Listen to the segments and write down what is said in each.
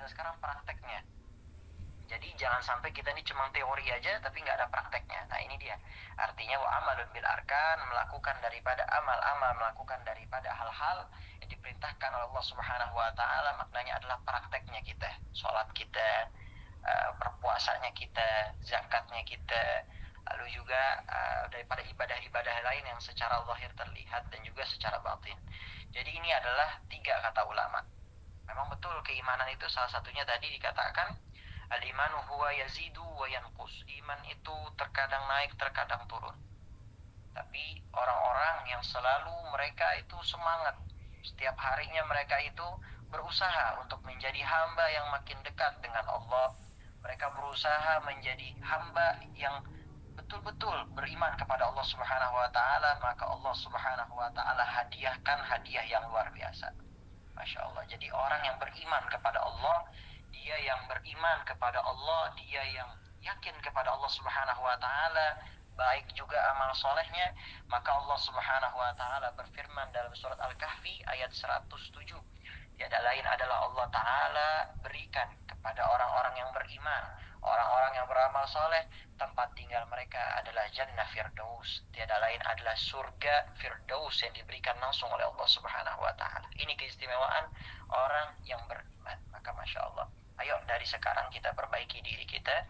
sekarang prakteknya. Jadi jangan sampai kita ini cuma teori aja tapi nggak ada prakteknya. Nah ini dia. Artinya wa amalun bil arkan, melakukan daripada amal-amal, melakukan daripada hal-hal yang diperintahkan oleh Allah Subhanahu wa taala, maknanya adalah prakteknya kita. Salat kita, berpuasanya kita, zakatnya kita, lalu juga daripada ibadah-ibadah lain yang secara zahir terlihat dan juga secara batin. Jadi ini adalah 3 kata ulama. Memang betul keimanan itu salah satunya tadi dikatakan al-imanu huwa yazidu wa yanqus. Iman itu terkadang naik, terkadang turun. Tapi orang-orang yang selalu mereka itu semangat, setiap harinya mereka itu berusaha untuk menjadi hamba yang makin dekat dengan Allah. Mereka berusaha menjadi hamba yang betul-betul beriman kepada Allah Subhanahu wa taala, maka Allah Subhanahu wa taala hadiahkan hadiah yang luar biasa. Masya Allah. Jadi orang yang beriman kepada Allah, dia yang beriman kepada Allah, dia yang yakin kepada Allah Subhanahu wa taala, baik juga amal solehnya, maka Allah Subhanahu wa taala berfirman dalam surat Al-Kahfi ayat 107. Tiada lain adalah Allah taala berikan kepada orang-orang yang beriman, orang-orang yang beramal soleh, tempat tinggal mereka adalah jannah firdaus. Tiada lain adalah surga firdaus yang diberikan langsung oleh Allah Subhanahu wa taala. Ini keistimewaan orang yang beriman. Maka Masya Allah, ayo dari sekarang kita perbaiki diri kita,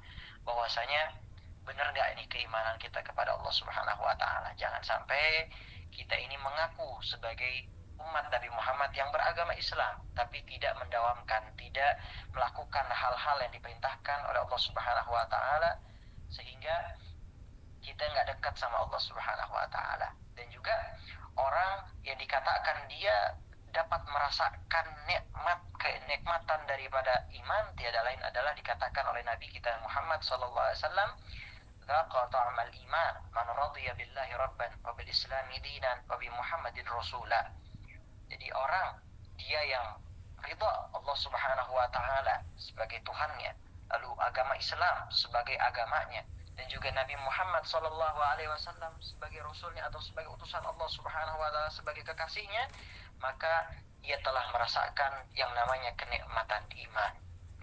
bahwasanya benar gak ini keimanan kita kepada Allah Subhanahu wa taala. Jangan sampai kita ini mengaku sebagai umat Nabi Muhammad yang beragama Islam tapi tidak mendawamkan, tidak melakukan hal-hal yang diperintahkan oleh Allah Subhanahu wa taala, sehingga kita nggak dekat sama Allah Subhanahu wa taala. Dan juga orang yang dikatakan dia dapat merasakan kenikmatan daripada iman, tiada lain adalah dikatakan oleh Nabi kita Muhammad sallallahu alaihi wasallam, "Dzaqa ta'mal iman man radiya billahi rabban wa bil islami dinan wa bi Muhammadin rasula." Jadi orang dia yang ridha Allah Subhanahu wa taala sebagai Tuhannya, lalu agama Islam sebagai agamanya, dan juga Nabi Muhammad sallallahu alaihi wasallam sebagai rasulnya atau sebagai utusan Allah Subhanahu wa taala sebagai kekasihnya, maka ia telah merasakan yang namanya kenikmatan iman.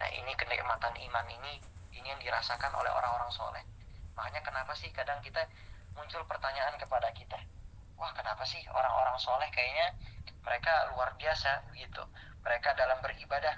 Nah, ini kenikmatan iman ini yang dirasakan oleh orang-orang soleh. Makanya kenapa sih kadang kita muncul pertanyaan kepada kita, wah kenapa sih orang-orang soleh kayaknya mereka luar biasa gitu. Mereka dalam beribadah